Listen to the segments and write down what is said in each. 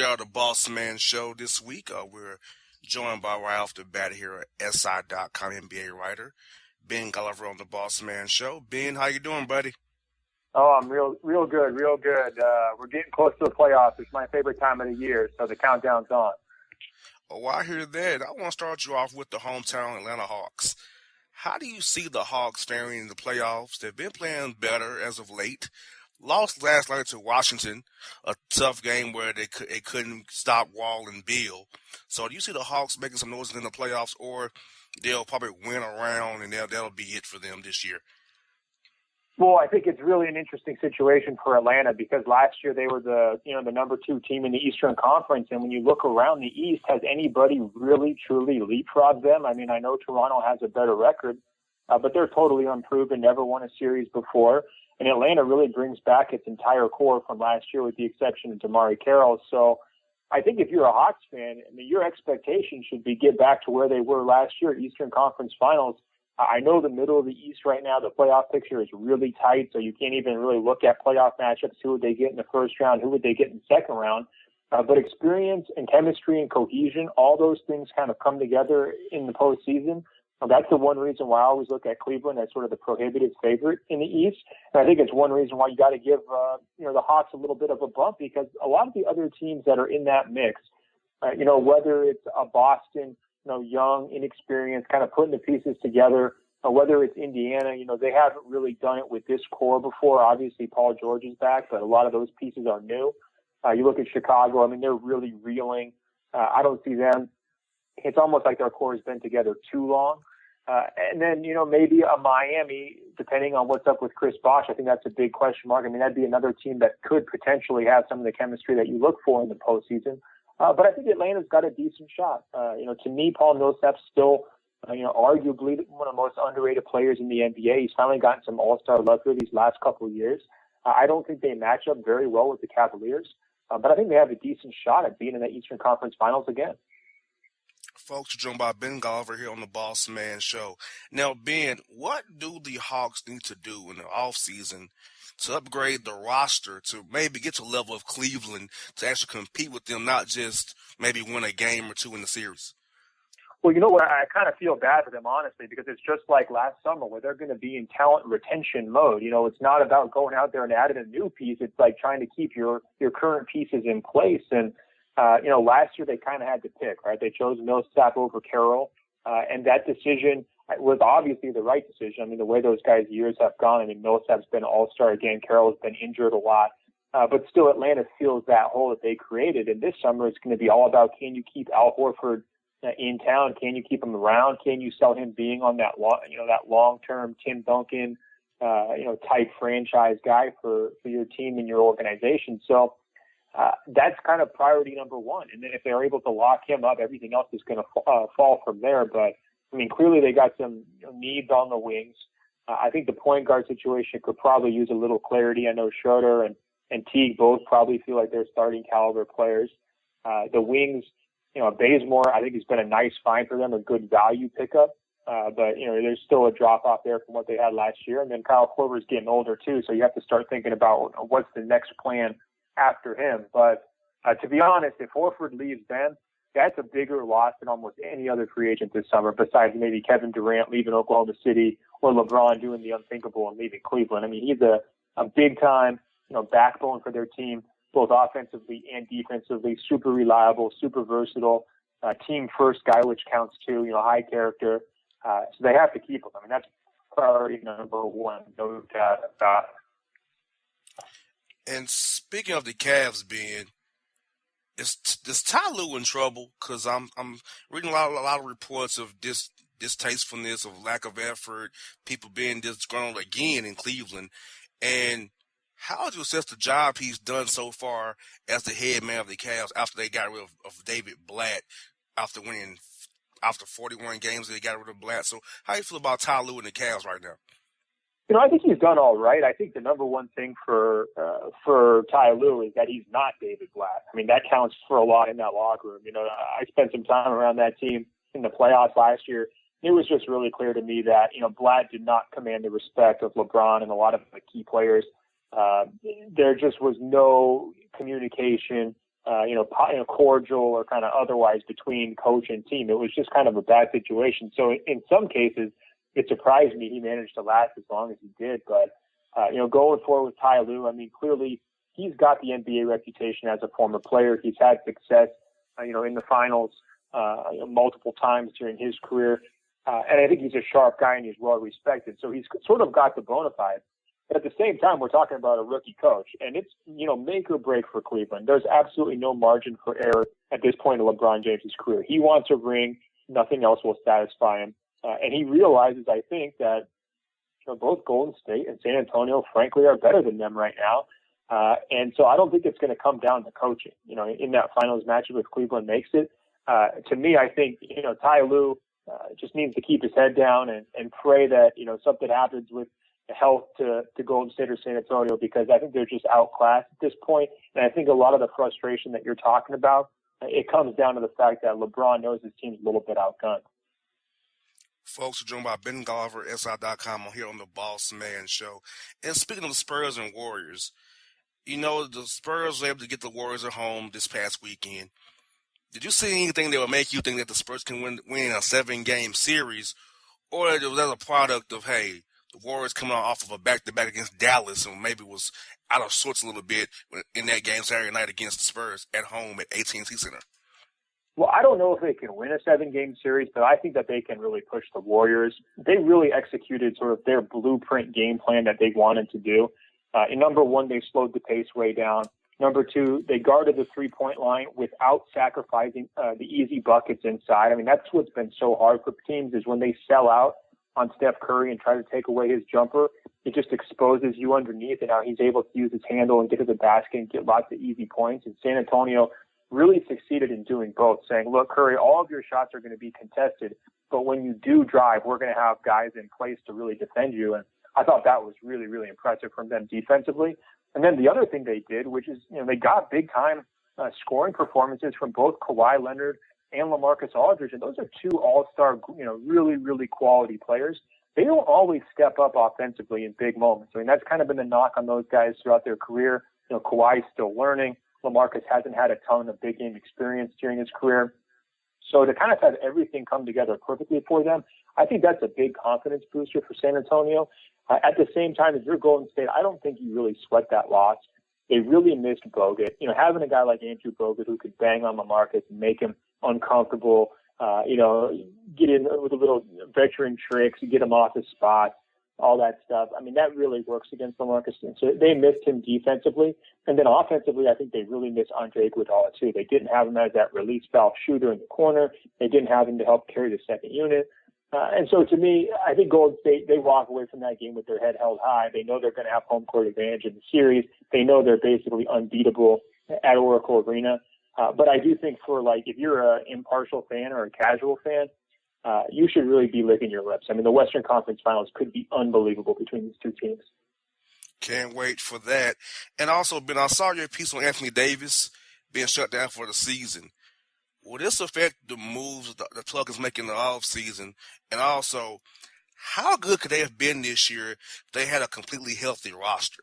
Gerald, the Bossman Show. This week, we're joined by right off the bat here at SI.com NBA writer, Ben Golliver on the Bossman Show. Ben, how you doing, buddy? Oh, I'm real good. We're getting close to the playoffs. It's my favorite time of the year, so the countdown's on. Oh, I hear that. I want to start you off with the hometown Atlanta Hawks. How do you see the Hawks faring in the playoffs? They've been playing better as of late. Lost last night to Washington, a tough game where they couldn't stop Wall and Beal. So do you see the Hawks making some noise in the playoffs, or they'll probably win around and that'll be it for them this year? Well, I think it's really an interesting situation for Atlanta because last year they were the number 2 team in the Eastern Conference, and when you look around the East, has anybody really truly leapfrogged them? I mean, I know Toronto has a better record, but they're totally unproven, never won a series before. And Atlanta really brings back its entire core from last year with the exception of DeMarre Carroll. So I think if you're a Hawks fan, I mean, your expectation should be get back to where they were last year, Eastern Conference Finals. I know the middle of the East right now, the playoff picture is really tight, so you can't even really look at playoff matchups. Who would they get in the first round? Who would they get in the second round? But experience and chemistry and cohesion, all those things kind of come together in the postseason. That's the one reason why I always look at Cleveland as sort of the prohibitive favorite in the East. And I think it's one reason why you got to give the Hawks a little bit of a bump because a lot of the other teams that are in that mix, whether it's a Boston, young, inexperienced, kind of putting the pieces together, or whether it's Indiana, they haven't really done it with this core before. Obviously, Paul George is back, but a lot of those pieces are new. You look at Chicago, I mean, they're really reeling. I don't see them. It's almost like their core has been together too long. And then, maybe a Miami, depending on what's up with Chris Bosh, I think that's a big question mark. I mean, that'd be another team that could potentially have some of the chemistry that you look for in the postseason. But I think Atlanta's got a decent shot. To me, Paul Millsap's still, arguably one of the most underrated players in the NBA. He's finally gotten some all-star luck these last couple of years. I don't think they match up very well with the Cavaliers, but I think they have a decent shot at being in the Eastern Conference Finals again. Folks, you're joined by Ben Golliver here on the Bossman Show. Now, Ben, what do the Hawks need to do in the offseason to upgrade the roster to maybe get to the level of Cleveland to actually compete with them, not just maybe win a game or two in the series? Well, you know what? I kind of feel bad for them, honestly, because it's just like last summer where they're going to be in talent retention mode. It's not about going out there and adding a new piece. It's like trying to keep your current pieces in place. And last year they kind of had to pick, right? They chose Millsap over Carroll, and that decision was obviously the right decision. I mean, the way those guys' years have gone, I mean, Millsap's been all-star again. Carroll's been injured a lot, but still Atlanta fills that hole that they created. And this summer it's going to be all about, can you keep Al Horford in town? Can you keep him around? Can you sell him being on that long-term Tim Duncan, type franchise guy for your team and your organization? So, that's kind of priority number one. And then if they're able to lock him up, everything else is going to fall from there. But, I mean, clearly they got some needs on the wings. I think the point guard situation could probably use a little clarity. I know Schroeder and Teague both probably feel like they're starting caliber players. The wings, Bazemore, I think has been a nice find for them, a good value pickup. But, there's still a drop-off there from what they had last year. And then Kyle Korver's getting older, too, so you have to start thinking about what's the next plan after him. But to be honest, if Horford leaves then, that's a bigger loss than almost any other free agent this summer, besides maybe Kevin Durant leaving Oklahoma City or LeBron doing the unthinkable and leaving Cleveland. I mean, he's a big-time, backbone for their team, both offensively and defensively, super reliable, super versatile, team-first guy, which counts too, high character. So they have to keep him. I mean, that's priority number one, no doubt about it. And speaking of the Cavs, Ben, is Ty Lue in trouble? Because I'm reading a lot of reports of distastefulness, of lack of effort, people being disgruntled again in Cleveland. And how would you assess the job he's done so far as the head man of the Cavs after they got rid of David Blatt after 41 games? They got rid of Blatt. So how do you feel about Ty Lue and the Cavs right now? I think he's done all right. I think the number one thing for Ty Lue is that he's not David Blatt. I mean, that counts for a lot in that locker room. I spent some time around that team in the playoffs last year. It was just really clear to me that, Blatt did not command the respect of LeBron and a lot of the key players. There just was no communication. cordial or kind of otherwise between coach and team. It was just kind of a bad situation. So in some cases, it surprised me he managed to last as long as he did. But, going forward with Ty Lue, I mean, clearly he's got the NBA reputation as a former player. He's had success, in the finals multiple times during his career. And I think he's a sharp guy and he's well respected. So he's sort of got the bona fides. But at the same time, we're talking about a rookie coach, and it's, make or break for Cleveland. There's absolutely no margin for error at this point in LeBron James' career. He wants a ring. Nothing else will satisfy him. And he realizes, I think, that both Golden State and San Antonio, frankly, are better than them right now. And so I don't think it's going to come down to coaching. In that finals matchup, if Cleveland makes it, to me, I think, Ty Lue just needs to keep his head down and pray that, something happens with health to Golden State or San Antonio, because I think they're just outclassed at this point. And I think a lot of the frustration that you're talking about, it comes down to the fact that LeBron knows his team's a little bit outgunned. Folks, are joined by Ben Golliver, SI.com, on here on the Bossman Show. And speaking of the Spurs and Warriors, the Spurs were able to get the Warriors at home this past weekend. Did you see anything that would make you think that the Spurs can win a 7-game series, or was that a product of, hey, the Warriors coming off of a back-to-back against Dallas and maybe was out of sorts a little bit in that game Saturday night against the Spurs at home at AT&T Center? Well, I don't know if they can win a 7-game series, but I think that they can really push the Warriors. They really executed sort of their blueprint game plan that they wanted to do. In number one, they slowed the pace way down. Number two, they guarded the three-point line without sacrificing the easy buckets inside. I mean, that's what's been so hard for teams, is when they sell out on Steph Curry and try to take away his jumper, it just exposes you underneath, and now he's able to use his handle and get to the basket and get lots of easy points. And San Antonio really succeeded in doing both, saying, look, Curry, all of your shots are going to be contested, but when you do drive, we're going to have guys in place to really defend you. And I thought that was really, really impressive from them defensively. And then the other thing they did, which is, they got big-time scoring performances from both Kawhi Leonard and LaMarcus Aldridge, and those are two all-star, really, really quality players. They don't always step up offensively in big moments. I mean, that's kind of been the knock on those guys throughout their career. Kawhi's still learning. LaMarcus hasn't had a ton of big game experience during his career. So to kind of have everything come together perfectly for them, I think that's a big confidence booster for San Antonio. At the same time, if you're Golden State, I don't think you really sweat that loss. They really missed Bogut. Having a guy like Andrew Bogut who could bang on LaMarcus and make him uncomfortable, get in with a little veteran tricks, get him off his spot, all that stuff. I mean, that really works against LaMarcus. So they missed him defensively. And then offensively, I think they really missed Andre Iguodala too. They didn't have him as that release valve shooter in the corner. They didn't have him to help carry the second unit. And so to me, I think Golden State, they walk away from that game with their head held high. They know they're going to have home court advantage in the series. They know they're basically unbeatable at Oracle Arena. But I do think if you're an impartial fan or a casual fan, you should really be licking your lips. I mean, the Western Conference Finals could be unbelievable between these two teams. Can't wait for that. And also, Ben, I saw your piece on Anthony Davis being shut down for the season. Will this affect the moves the club is making in the offseason? And also, how good could they have been this year if they had a completely healthy roster?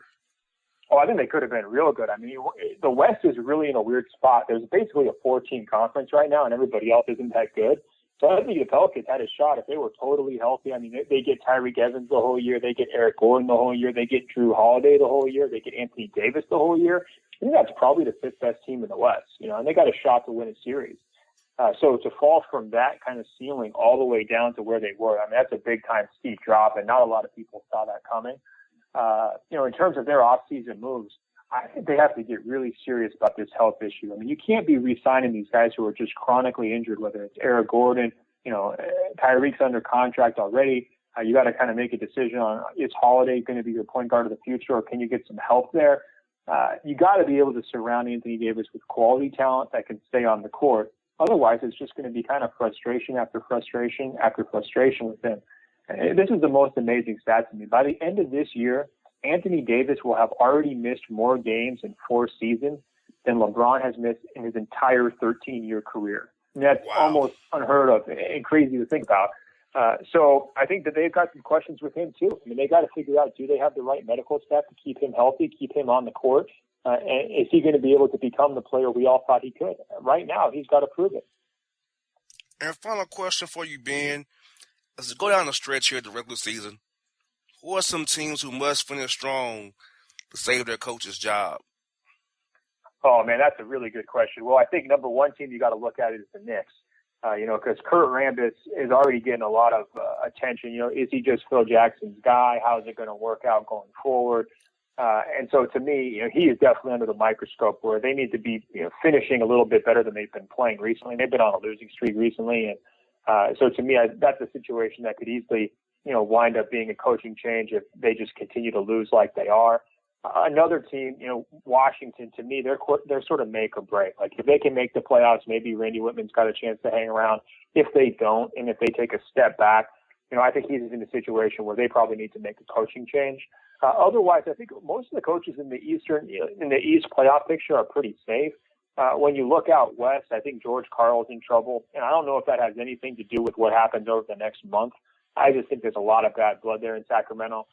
Oh, I think they could have been real good. I mean, the West is really in a weird spot. There's basically a 4-team conference right now, and everybody else isn't that good. So I think the Pelicans had a shot if they were totally healthy. I mean, they get Tyreek Evans the whole year. They get Eric Gordon the whole year. They get Drew Holiday the whole year. They get Anthony Davis the whole year. I think that's probably the fifth best team in the West, and they got a shot to win a series. So to fall from that kind of ceiling all the way down to where they were, I mean, that's a big-time steep drop, and not a lot of people saw that coming. In terms of their off-season moves, I think they have to get really serious about this health issue. I mean, you can't be re-signing these guys who are just chronically injured, whether it's Eric Gordon, Tyreek's under contract already. You got to kind of make a decision on, is Holiday going to be your point guard of the future, or can you get some help there? You got to be able to surround Anthony Davis with quality talent that can stay on the court. Otherwise, it's just going to be kind of frustration after frustration after frustration with him. And this is the most amazing stat to me. By the end of this year, Anthony Davis will have already missed more games in 4 seasons than LeBron has missed in his entire 13-year career. And that's almost unheard of and crazy to think about. So I think that they've got some questions with him too. I mean, they got to figure out, do they have the right medical staff to keep him healthy, keep him on the court? And is he going to be able to become the player we all thought he could? Right now, he's got to prove it. And final question for you, Ben. As we go down the stretch here of the regular season, who are some teams who must finish strong to save their coach's job? Oh, man, that's a really good question. Well, I think number one team you got to look at is the Knicks. Because Kurt Rambis is already getting a lot of attention. Is he just Phil Jackson's guy? How's it going to work out going forward? And so to me, he is definitely under the microscope where they need to be, finishing a little bit better than they've been playing recently. They've been on a losing streak recently. And so to me, that's a situation that could easily, wind up being a coaching change if they just continue to lose like they are. Another team, Washington, to me, they're sort of make or break. Like if they can make the playoffs, maybe Randy Whitman's got a chance to hang around. If they don't, and if they take a step back, I think he's in a situation where they probably need to make a coaching change. Otherwise, I think most of the coaches in the East playoff picture are pretty safe. When you look out west, I think George Karl's in trouble, and I don't know if that has anything to do with what happens over the next month. I just think there's a lot of bad blood there in Sacramento.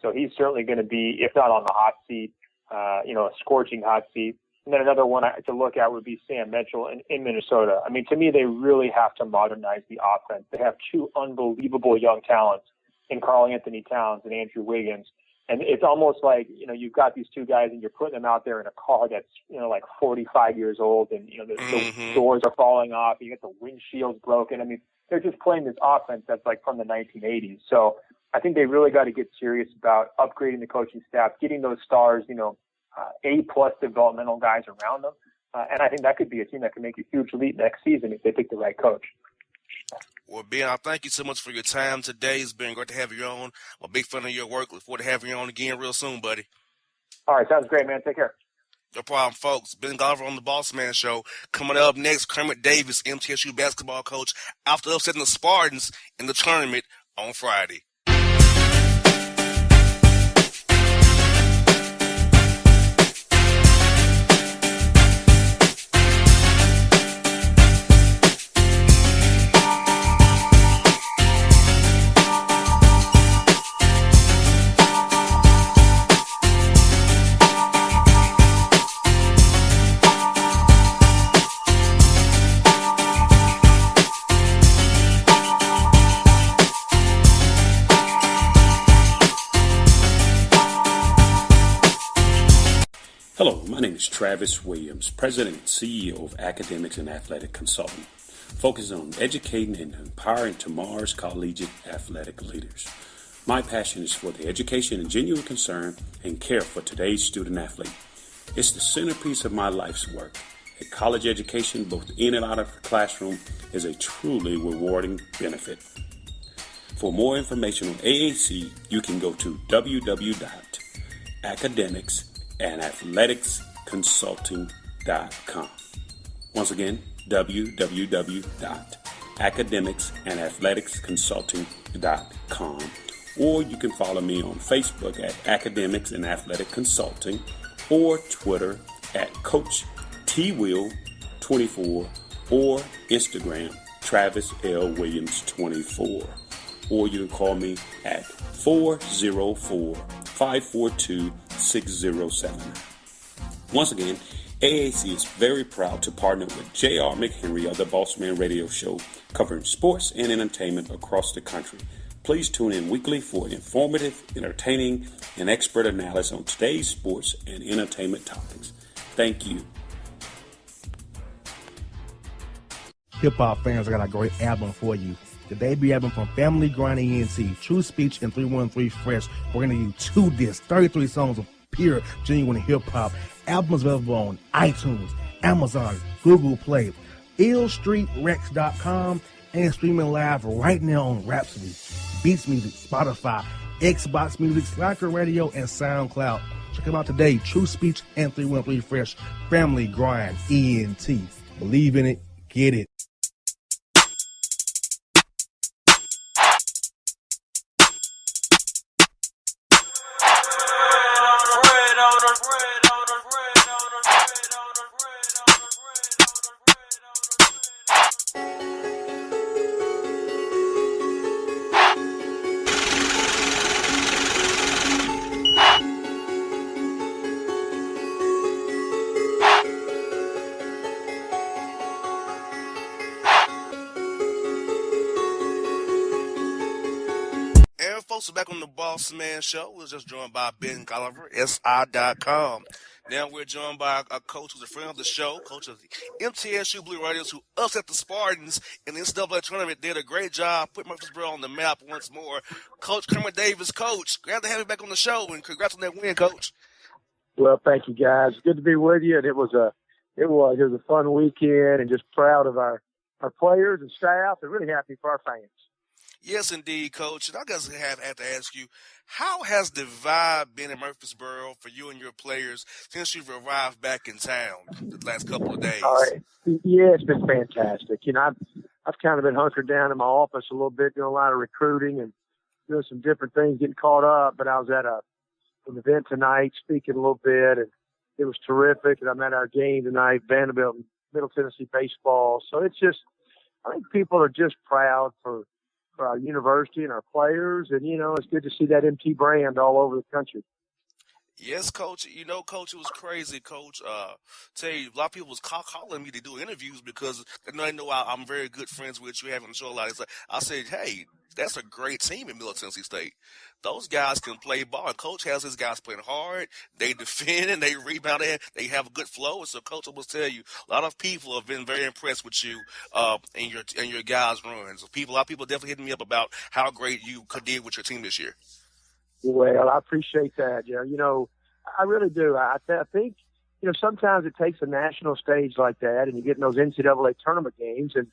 So he's certainly going to be, if not on the hot seat, a scorching hot seat. And then another one to look at would be Sam Mitchell in Minnesota. I mean, to me, they really have to modernize the offense. They have two unbelievable young talents in Karl Anthony Towns and Andrew Wiggins. And it's almost like, you've got these two guys and you're putting them out there in a car that's, like 45 years old and, the doors are falling off. You get the windshields broken. I mean, they're just playing this offense that's like from the 1980s. So I think they really got to get serious about upgrading the coaching staff, getting those stars, A-plus developmental guys around them. And I think that could be a team that can make a huge leap next season if they pick the right coach. Well, Ben, I thank you so much for your time today. It's been great to have you on. I'm a big fan of your work. Look forward to having you on again real soon, buddy. All right. Sounds great, man. Take care. No problem, folks. Ben Golliver on the Bossman Show. Coming up next, Kermit Davis, MTSU basketball coach, after upsetting the Spartans in the tournament on Friday. Hello, my name is Travis Williams, President and CEO of Academics and Athletic Consulting, focused on educating and empowering tomorrow's collegiate athletic leaders. My passion is for the education and genuine concern and care for today's student athlete. It's the centerpiece of my life's work. A college education, both in and out of the classroom, is a truly rewarding benefit. For more information on AAC, you can go to www.academicsandathleticsconsulting.com. Once again, www.academicsandathleticsconsulting.com. Or you can follow me on Facebook at Academics and Athletic Consulting or Twitter at Coach TWill24 or Instagram Travis L. Williams 24. Or you can call me at 404-542-6079. Once again, AAC is very proud to partner with J.R. McHenry of the Bossman Radio Show, covering sports and entertainment across the country. Please tune in weekly for informative, entertaining, and expert analysis on today's sports and entertainment topics. Thank you. Hip-hop fans, I got a great album for you. The debut album from Family Grind ENT, True Speech and 313 Fresh. We're going to give you 2 discs, 33 songs of pure, genuine hip-hop. Albums available on iTunes, Amazon, Google Play, illstreetrex.com, and streaming live right now on Rhapsody, Beats Music, Spotify, Xbox Music, Slacker Radio, and SoundCloud. Check them out today, True Speech and 313 Fresh, Family Grind ENT. Believe in it, get it. folks, back on the Bossman Show. We're just joined by Ben Golliver, SI.com. Now we're joined by a coach who's a friend of the show, coach of the MTSU Blue Raiders, who upset the Spartans in the NCAA tournament, did a great job, put Murfreesboro on the map once more. Coach Kermit Davis, Coach, glad to have you back on the show, and congrats on that win, Coach. Well, thank you, guys. Good to be with you, and it was a fun weekend, and just proud of our players and staff, and really happy for our fans. Yes, indeed, Coach. And I guess I have to ask you, how has the vibe been in Murfreesboro for you and your players since you've arrived back in town the last couple of days? All right. Yeah, it's been fantastic. You know, I've kind of been hunkered down in my office a little bit, doing a lot of recruiting and doing some different things, getting caught up. But I was at an event tonight, speaking a little bit, and it was terrific. And I'm at our game tonight, Vanderbilt and Middle Tennessee baseball. So it's just, I think people are just proud for our university and our players. And, you know, it's good to see that MT brand all over the country. Yes, Coach. You know, Coach, it was crazy, Coach. Tell you, a lot of people was calling me to do interviews because they know I'm very good friends with you, having the show a lot. I said, hey, that's a great team in Middle Tennessee State. Those guys can play ball. And Coach has his guys playing hard. They defend and they rebound and they have a good flow. And so, Coach, I must tell you, a lot of people have been very impressed with you and your guys' runs. A lot of people definitely hitting me up about how great you did with your team this year. Well, I appreciate that. Yeah, you know, I really do. I think, you know, sometimes it takes a national stage like that, and you get in those NCAA tournament games, and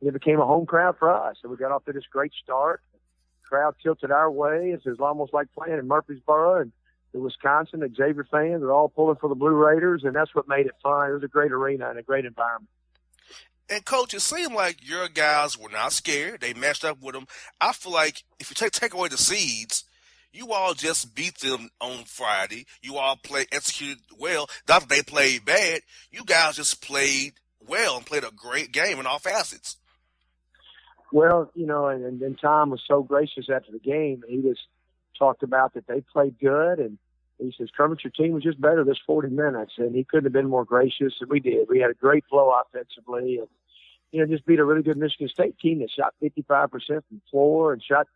it became a home crowd for us. And we got off to this great start. The crowd tilted our way. It was almost like playing in Murfreesboro, and the Wisconsin Xavier fans are all pulling for the Blue Raiders, and that's what made it fun. It was a great arena and a great environment. And, Coach, it seemed like your guys were not scared. They matched up with them. I feel like if you take away the seeds, you all just beat them on Friday. You all executed well. Not that they played bad. You guys just played well and played a great game in all facets. Well, you know, and Tom was so gracious after the game. He just talked about that they played good, and he says, Kermit, your team was just better this 40 minutes, and he couldn't have been more gracious, and we did. We had a great flow offensively, and, you know, just beat a really good Michigan State team that shot 55% from the floor and shot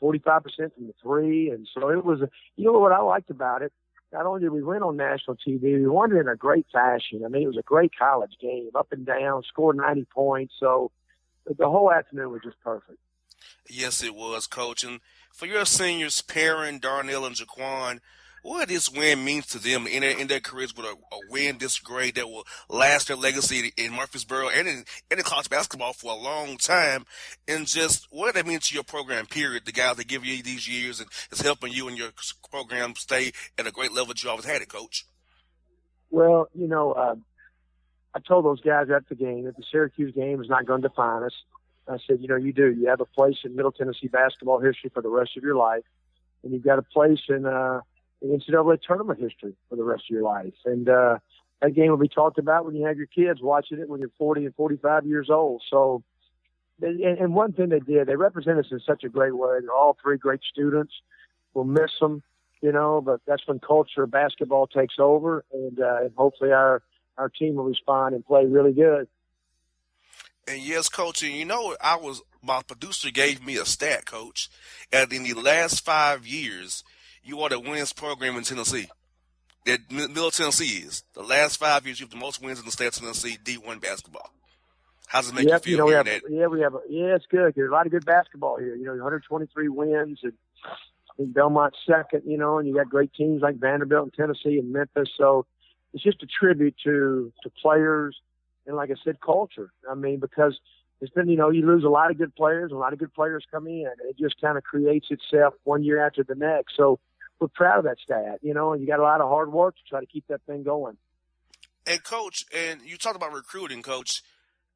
45% from the three. And so it was, you know what I liked about it? Not only did we win on national TV, we won it in a great fashion. I mean, it was a great college game, up and down, scored 90 points. So the whole afternoon was just perfect. Yes, it was, Coach. And for your seniors, Perrin, Darnell, and Jaquan, what this win means to them in their careers with a win this great that will last their legacy in Murfreesboro and in college basketball for a long time, and just what that means to your program, period, the guys that give you these years and is helping you and your program stay at a great level that you always had it, Coach? Well, you know, I told those guys at the game that the Syracuse game is not going to define us. I said, you know, you do. You have a place in Middle Tennessee basketball history for the rest of your life, and you've got a place in NCAA tournament history for the rest of your life. And that game will be talked about when you have your kids watching it when you're 40 and 45 years old. So, and one thing they did, they represent us in such a great way. They're all three great students. We'll miss them, you know, but that's when culture of basketball takes over, and hopefully our team will respond and play really good. And yes, Coach, and you know, my producer gave me a stat, Coach, and in the last 5 years, you are the winningest program in Tennessee. That Middle Tennessee is. The last 5 years, you have the most wins in the state of Tennessee, D1 basketball. How does it make you feel? You know, it's good. There's a lot of good basketball here. You know, 123 wins, and I think Belmont's second, you know, and you got great teams like Vanderbilt and Tennessee and Memphis. So it's just a tribute to players and, like I said, culture. I mean, because it's been, you know, you lose a lot of good players, a lot of good players come in, and it just kind of creates itself one year after the next. So we're proud of that stat, you know, and you got a lot of hard work to try to keep that thing going. And, Coach, and you talked about recruiting, Coach.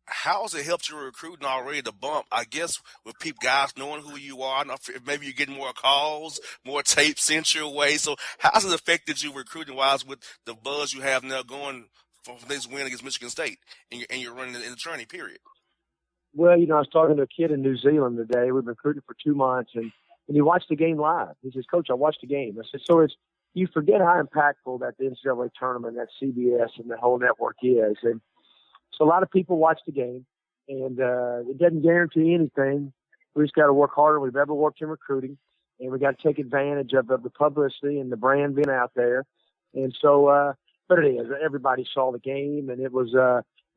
How has it helped you recruiting already, the bump? I guess with guys knowing who you are, maybe you're getting more calls, more tapes sent your way. So how has it affected you recruiting-wise with the buzz you have now going from this win against Michigan State and you're running in the journey, period? Well, you know, I was talking to a kid in New Zealand today. We've been recruiting for 2 months, and he watched the game live. He says, Coach, I watched the game. I said, so you forget how impactful that the NCAA tournament, that CBS and the whole network is. And so a lot of people watch the game, and it doesn't guarantee anything. We just got to work harder than we've ever worked in recruiting. and we got to take advantage of the publicity and the brand being out there. And so, but it is. Everybody saw the game, and it was.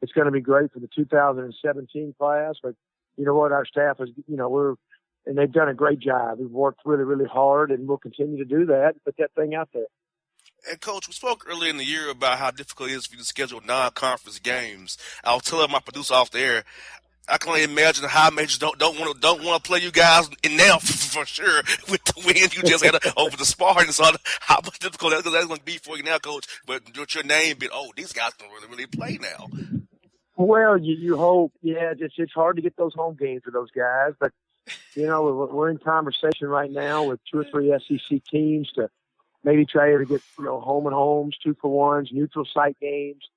It's going to be great for the 2017 class. But you know what, our staff is. And they've done a great job. We've worked really, really hard, and we'll continue to do that. Put that thing out there. And, Coach, we spoke earlier in the year about how difficult it is for you to schedule non-conference games. I was telling my producer off the air, I can only imagine how majors don't want to play you guys in now for sure with the win you just had over the Spartans. So how much difficult that's going to be for you now, Coach. But with your name being, these guys can really play now. Well, you hope. Yeah, it's hard to get those home games for those guys, but we're in conversation right now with 2 or 3 SEC teams to maybe try to get home and homes, 2-for-1s, neutral site games,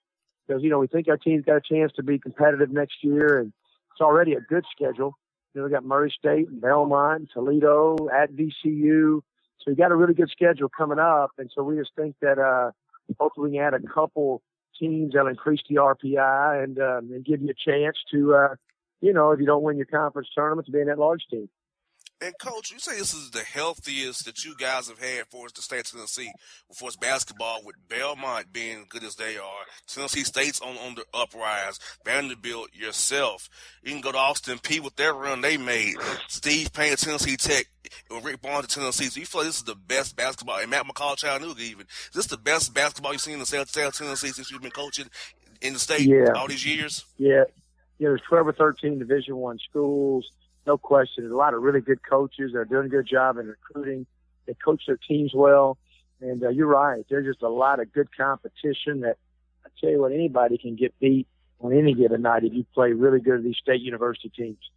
because we think our team's got a chance to be competitive next year, and it's already a good schedule. We got Murray State and Belmont, Toledo, at VCU, so we got a really good schedule coming up, and so we just think that hopefully we can add a couple teams that'll increase the RPI and give you a chance to if you don't win your conference tournament, to be in that large team. And, Coach, you say this is the healthiest that you guys have had for us to stay in Tennessee for us basketball, with Belmont being good as they are, Tennessee State's on the uprise, Vanderbilt, yourself. You can go to Austin Peay with their run they made, Steve Payne at Tennessee Tech, and Rick Barnes at Tennessee. So you feel like this is the best basketball, and Matt McCall, Chattanooga even. Is this the best basketball you've seen in the state of Tennessee since you've been coaching in the state all these years? Yeah. There's 12 or 13 Division I schools. No question. There's a lot of really good coaches that are doing a good job in recruiting. They coach their teams well. And you're right. There's just a lot of good competition that, I tell you what, anybody can get beat on any given night if you play really good at these state university teams.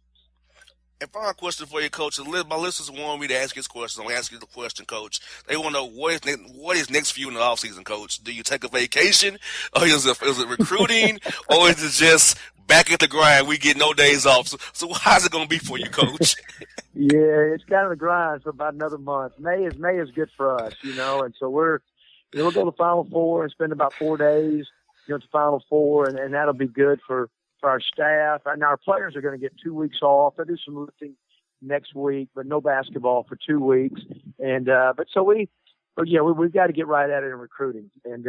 And final question for you, Coach. My listeners want me to ask you this question. I'm going to ask you the question, Coach. They want to know what is next for you in the offseason, Coach? Do you take a vacation? Or is it recruiting? Or is it just back at the grind? We get no days off. So how's it going to be for you, Coach? Yeah, it's kind of the grind for about another month. May is good for us, and so we'll go to the Final Four and spend about 4 days, at the Final Four, and that'll be good for our staff. And our players are going to get 2 weeks off. They'll do some lifting next week, but no basketball for 2 weeks. And we've got to get right at it in recruiting, and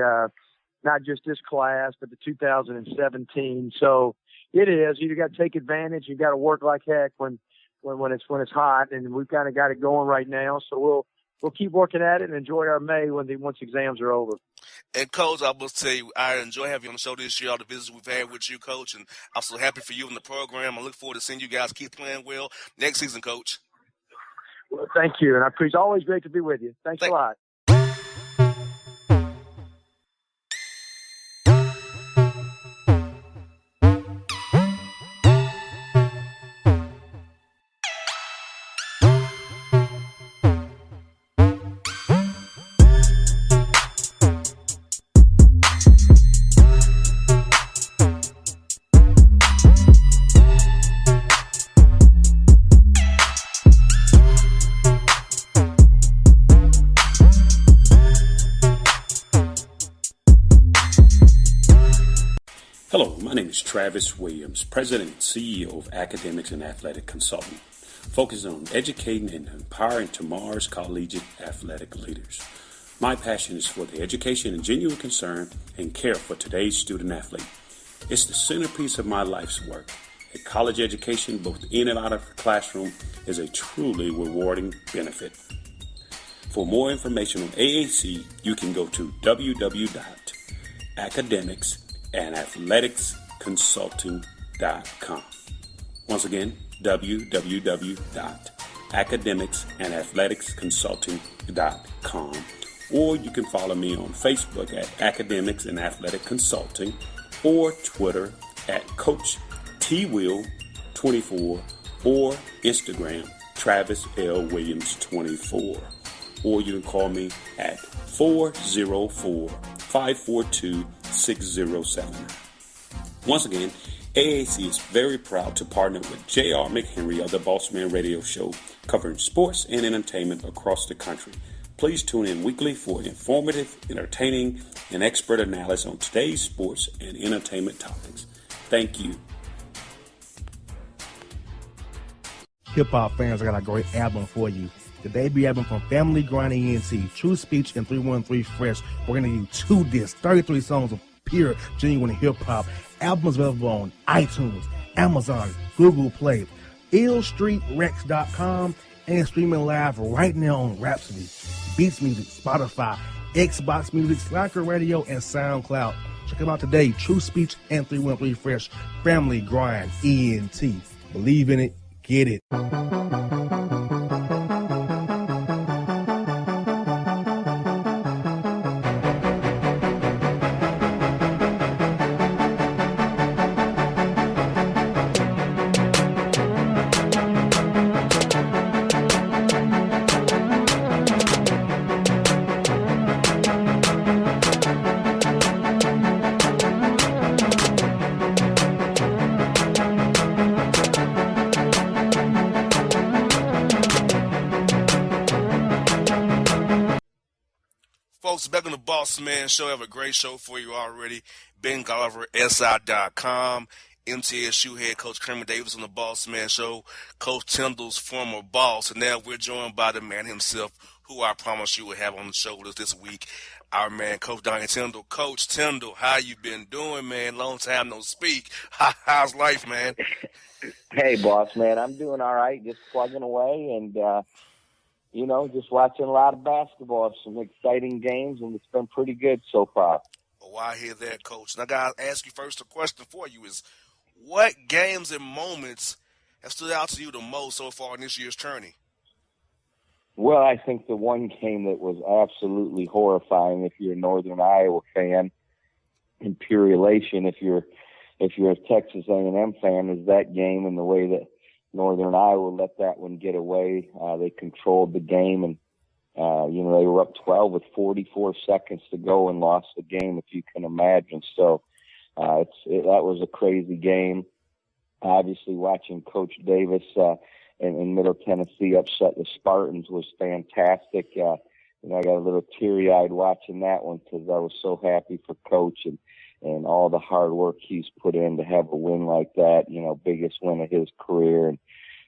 not just this class, but the 2017. So it is. You got to take advantage. You got to work like heck when it's hot, and we've kind of got it going right now. So we'll keep working at it and enjoy our May once exams are over. And, Coach, I must tell you, I enjoy having you on the show this year, all the visits we've had with you, Coach, and I'm so happy for you in the program. I look forward to seeing you guys keep playing well next season, Coach. Well, thank you, and I appreciate. Always great to be with you. Thanks a lot. Hello, my name is Travis Williams, President and CEO of Academics and Athletic Consulting, focused on educating and empowering tomorrow's collegiate athletic leaders. My passion is for the education and genuine concern and care for today's student athlete. It's the centerpiece of my life's work. A college education, both in and out of the classroom, is a truly rewarding benefit. For more information on AAC, you can go to www.academicsandathleticsconsulting.com. Once again, www.academicsandathleticsconsulting.com. Or you can follow me on Facebook at Academics and Athletic Consulting, or Twitter at Coach TWill24, or Instagram Travis L. Williams 24. Or you can call me at 404-542-6079. Once again, AAC is very proud to partner with J.R. McHenry of the Bossman Radio Show, covering sports and entertainment across the country. Please tune in weekly for informative, entertaining, and expert analysis on today's sports and entertainment topics. Thank you. Hip hop fans, I got a great album for you. The debut album from Family Grind ENT, True Speech and 313 Fresh. We're going to do 2 discs, 33 songs of pure, genuine hip-hop. Albums available on iTunes, Amazon, Google Play, illstreetrex.com, and streaming live right now on Rhapsody, Beats Music, Spotify, Xbox Music, Slacker Radio, and SoundCloud. Check them out today. True Speech and 313 Fresh. Family Grind ENT. Believe in it. Get it. Folks, back on the Bossman Show. I have a great show for you already. Ben Golliver, SI.com, MTSU head coach Kermit Davis on the Bossman Show, Coach Tyndall's former boss, and now we're joined by the man himself, who I promise you will have on the show this week, our man, Coach Donnie Tyndall. Coach Tyndall, how you been doing, man? Long time no speak. How's life, man? Hey, boss, man. I'm doing all right, just plugging away and, just watching a lot of basketball, some exciting games, and it's been pretty good so far. Oh, I hear that, Coach. Now, I got to ask you first, a question for you is, what games and moments have stood out to you the most so far in this year's tourney? Well, I think the one game that was absolutely horrifying, if you're a Northern Iowa fan, and pure elation if you're a Texas A&M fan, is that game and the way that Northern Iowa let that one get away. They controlled the game, and they were up 12 with 44 seconds to go and lost the game, if you can imagine. So that was a crazy game. Obviously, watching Coach Davis in Middle Tennessee upset the Spartans was fantastic. I got a little teary-eyed watching that one because I was so happy for Coach and all the hard work he's put in to have a win like that, biggest win of his career. And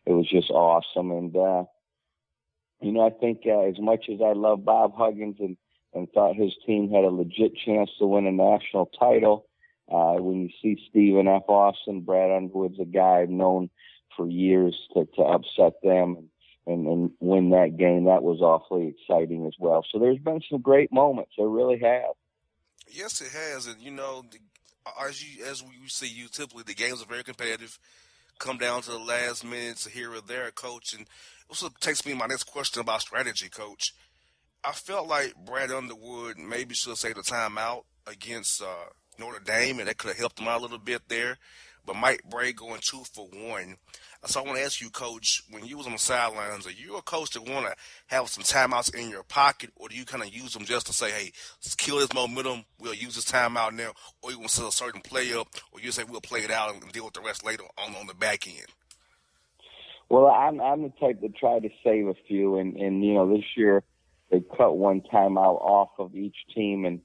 it was just awesome. And, I think as much as I love Bob Huggins and thought his team had a legit chance to win a national title, when you see Stephen F. Austin, Brad Underwood's a guy I've known for years to upset them and win that game, that was awfully exciting as well. So there's been some great moments. There really have. Yes, it has, and as we see, typically the games are very competitive. Come down to the last minutes here or there, Coach, and also takes me to my next question about strategy, Coach. I felt like Brad Underwood maybe should have saved a timeout against Notre Dame, and that could have helped him out a little bit there. But Mike Bray going 2 for 1. So I want to ask you, Coach, when you was on the sidelines, are you a coach that want to have some timeouts in your pocket, or do you kind of use them just to say, hey, let's kill this momentum, we'll use this timeout now, or you want to set a certain play up, or you say we'll play it out and deal with the rest later on the back end? Well, I'm the type to try to save a few, and this year they cut one timeout off of each team, and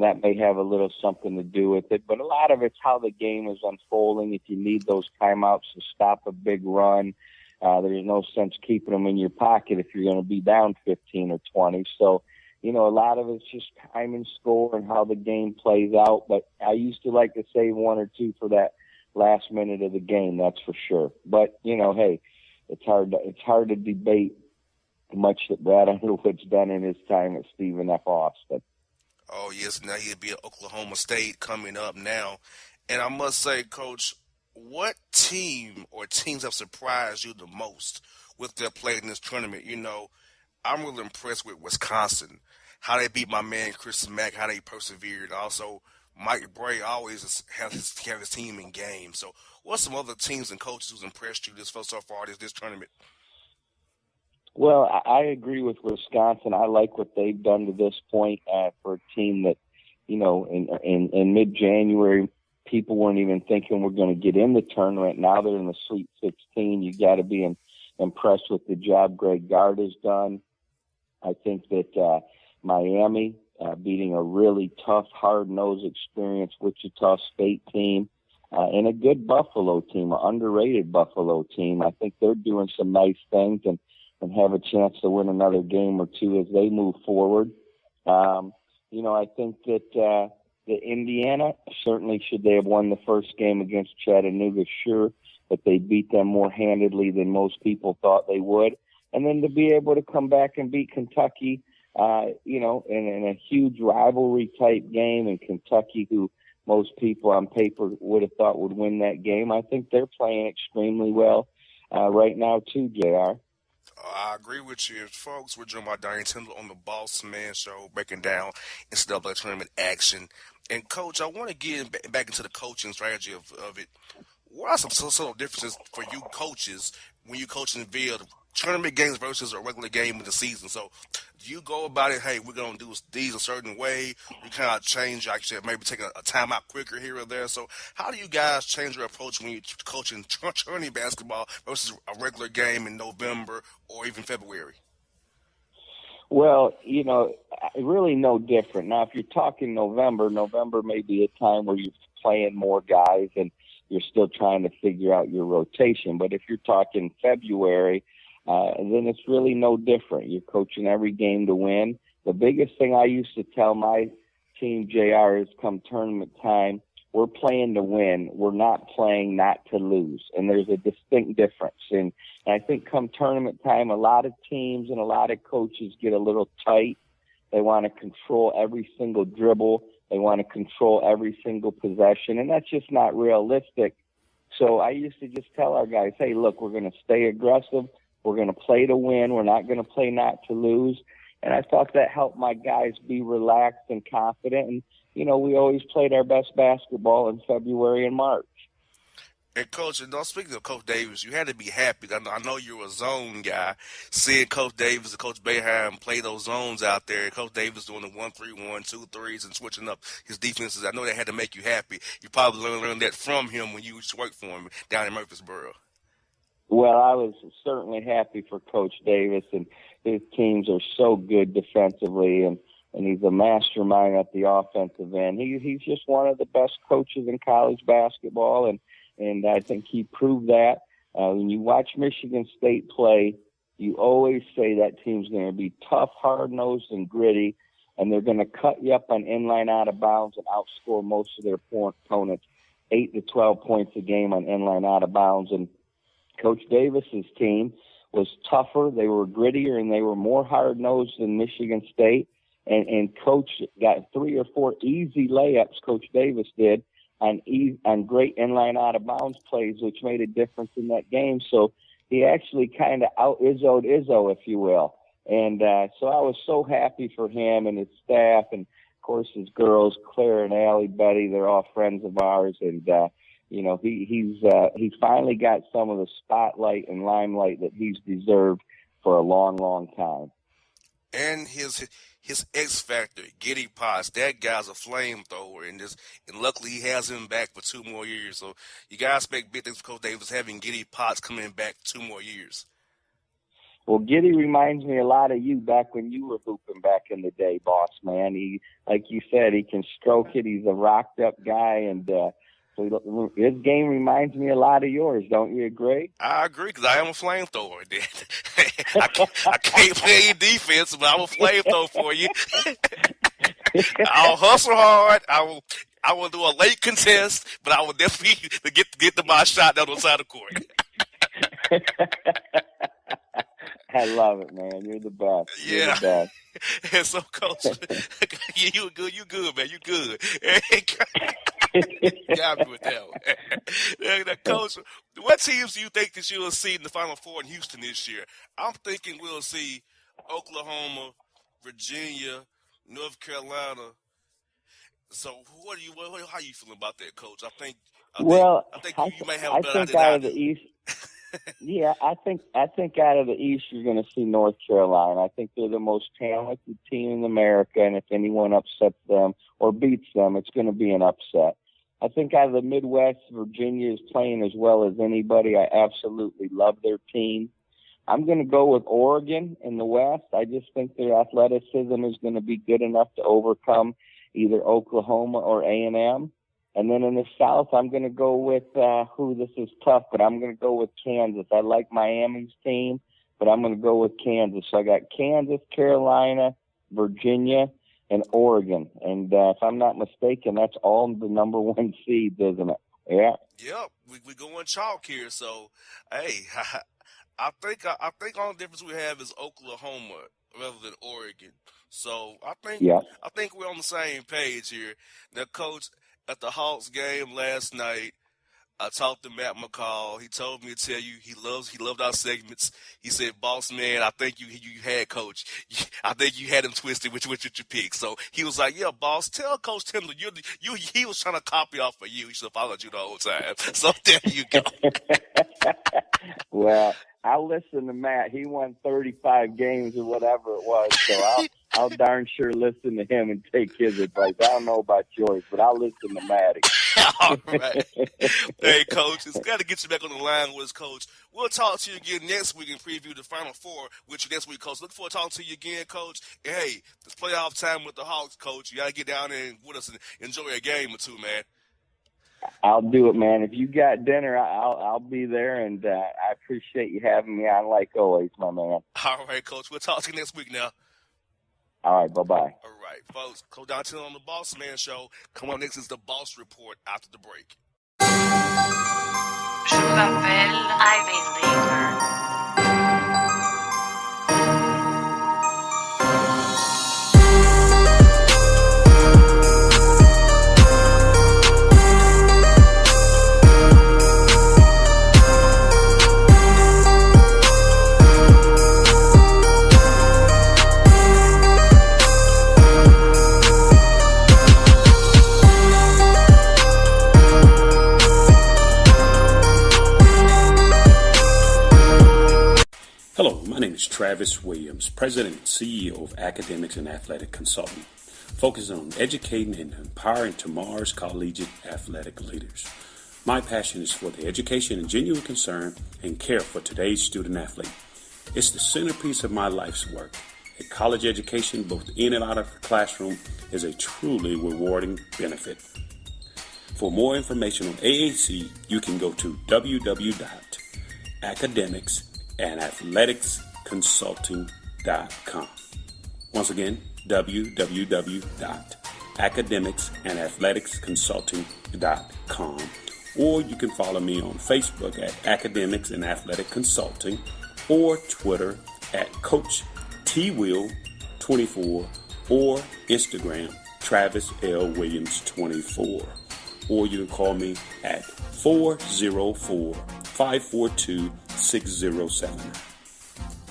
that may have a little something to do with it. But a lot of it's how the game is unfolding. If you need those timeouts to stop a big run, there's no sense keeping them in your pocket if you're going to be down 15 or 20. So, a lot of it's just time and score and how the game plays out. But I used to like to save 1 or 2 for that last minute of the game, that's for sure. But, hey, it's hard to debate much that Brad Underwood's done in his time at Stephen F. Austin. Oh, yes, now he'll be at Oklahoma State coming up now. And I must say, Coach, what team or teams have surprised you the most with their play in this tournament? I'm really impressed with Wisconsin, how they beat my man Chris Mack, how they persevered. Also, Mike Bray always has his team in games. So what's some other teams and coaches who's impressed you so far this tournament? Well, I agree with Wisconsin. I like what they've done to this point for a team that, in mid-January, people weren't even thinking we're going to get in the tournament. Now they're in the Sweet 16. You got to be impressed with the job Greg Gard has done. I think that Miami beating a really tough, hard-nosed, experienced Wichita State team and a good Buffalo team, an underrated Buffalo team. I think they're doing some nice things. And have a chance to win another game or two as they move forward. I think that Indiana, certainly should they have won the first game against Chattanooga, sure, but they beat them more handedly than most people thought they would. And then to be able to come back and beat Kentucky, in a huge rivalry type game, and Kentucky, who most people on paper would have thought would win that game, I think they're playing extremely well right now too, JR. I agree with you, folks. We're joined by Donnie Tyndall on the Bossman Show, breaking down NCAA tournament action. And, Coach, I want to get back into the coaching strategy of it. What are some subtle differences for you coaches when you coach in the field, tournament games versus a regular game in the season? So do you go about it, hey, we're going to do these a certain way? You kind of change, like you said, maybe take a timeout quicker here or there. So how do you guys change your approach when you're coaching tournament basketball versus a regular game in November or even February? Well, really no different. Now, if you're talking November may be a time where you're playing more guys and you're still trying to figure out your rotation. But if you're talking February, then it's really no different. You're coaching every game to win. The biggest thing I used to tell my team, JR, is come tournament time, we're playing to win. We're not playing not to lose. And there's a distinct difference. And I think come tournament time, a lot of teams and a lot of coaches get a little tight. They want to control every single dribble. They want to control every single possession. And that's just not realistic. So I used to just tell our guys, hey, look, we're going to stay aggressive. We're going to play to win. We're not going to play not to lose. And I thought that helped my guys be relaxed and confident. And, we always played our best basketball in February and March. And, Coach, speaking of Coach Davis, you had to be happy. I know you're a zone guy. Seeing Coach Davis and Coach Boeheim play those zones out there, Coach Davis doing the 1-3-1, 2-3s, and switching up his defenses, I know that had to make you happy. You probably learned that from him when you used to work for him down in Murfreesboro. Well, I was certainly happy for Coach Davis, and his teams are so good defensively, and he's a mastermind at the offensive end. He's just one of the best coaches in college basketball, and I think he proved that. When you watch Michigan State play, you always say that team's going to be tough, hard-nosed, and gritty, and they're going to cut you up on inline out of bounds and outscore most of their opponents 8 to 12 points a game on inline out of bounds. And Coach Davis's team was tougher, they were grittier, and they were more hard-nosed than Michigan State. And Coach got 3 or 4 easy layups, Coach Davis did, on great inline out-of-bounds plays, which made a difference in that game. So he actually kind of out-Izzo'd Izzo, if you will. And so I was so happy for him and his staff, and, of course, his girls, Claire and Allie, Betty, they're all friends of ours. And, he's finally got some of the spotlight and limelight that he's deserved for a long, long time. And his X factor, Giddy Potts, that guy's a flamethrower, and luckily he has him back for 2 more years. So you guys expect big things for Coach Davis having Giddy Potts coming back 2 more years. Well, Giddy reminds me a lot of you back when you were hooping back in the day, boss man. He, like you said, he can stroke it. He's a rocked up guy, and so his game reminds me a lot of yours. Don't you agree? I agree, because I am a flamethrower. I can't play any defense, but I'm a flamethrower for you. I'll hustle hard. I will do a late contest, but I will definitely get to my shot down on the side of the court. I love it, man. You're the best. Yeah. You're the best. And so, Coach, you good, man. You good. Got me with that one. Now, Coach, what teams do you think that you'll see in the Final Four in Houston this year? I'm thinking we'll see Oklahoma, Virginia, North Carolina. So, how you feeling about that, Coach? I think you may have a better idea. Out of the East. Yeah, I think out of the East you're going to see North Carolina. I think they're the most talented team in America, and if anyone upsets them or beats them, it's going to be an upset. I think out of the Midwest, Virginia is playing as well as anybody. I absolutely love their team. I'm going to go with Oregon in the West. I just think their athleticism is going to be good enough to overcome either Oklahoma or A&M. And then in the South, I'm going to go with this is tough, but I'm going to go with Kansas. I like Miami's team. but I'm going to go with Kansas. So I got Kansas, Carolina, Virginia, and Oregon. And if I'm not mistaken, that's all the number 1 seeds, isn't it? Yeah. Yep, we going chalk here. So, hey, I think all the difference we have is Oklahoma rather than Oregon. So I think we're on the same page here. Now, Coach, at the Hawks game last night, I talked to Matt McCall. He told me to tell you he loved our segments. He said, "Boss man, I think you had Coach. I think you had him twisted which your pick." So he was like, "Yeah, boss, tell Coach Tyndall he was trying to copy off of you. He should have followed you the whole time." So there you go. Well, I listened to Matt. He won 35 games or whatever it was, so I'll darn sure listen to him and take his advice. I don't know about yours, but I'll listen to Matt. All right. Hey, Coach, it's got to get you back on the line with us, Coach. We'll talk to you again next week and preview the Final Four with you next week, Coach. Look forward to talking to you again, Coach. And, hey, it's playoff time with the Hawks, Coach. You got to get down there with us and enjoy a game or two, man. I'll do it, man. If you got dinner, I'll be there, and I appreciate you having me on like always, my man. All right, Coach. We'll talk to you next week now. All right, bye-bye. All right, folks. Coach Donnie on the Bossman Show. Come on, next is the Boss Report after the break. Je m'appelle Ivy Leaker. Hello, my name is Travis Williams, President and CEO of Academics and Athletic Consulting, focusing on educating and empowering tomorrow's collegiate athletic leaders. My passion is for the education and genuine concern and care for today's student athlete. It's the centerpiece of my life's work. A college education, both in and out of the classroom, is a truly rewarding benefit. For more information on AAC, you can go to www.academicsandathleticsconsulting.com. Once again, www.academicsandathleticsconsulting.com. Or you can follow me on Facebook at Academics and Athletic Consulting, or Twitter at Coach TWill24, or Instagram Travis L. Williams 24. Or you can call me at 404-542-6079.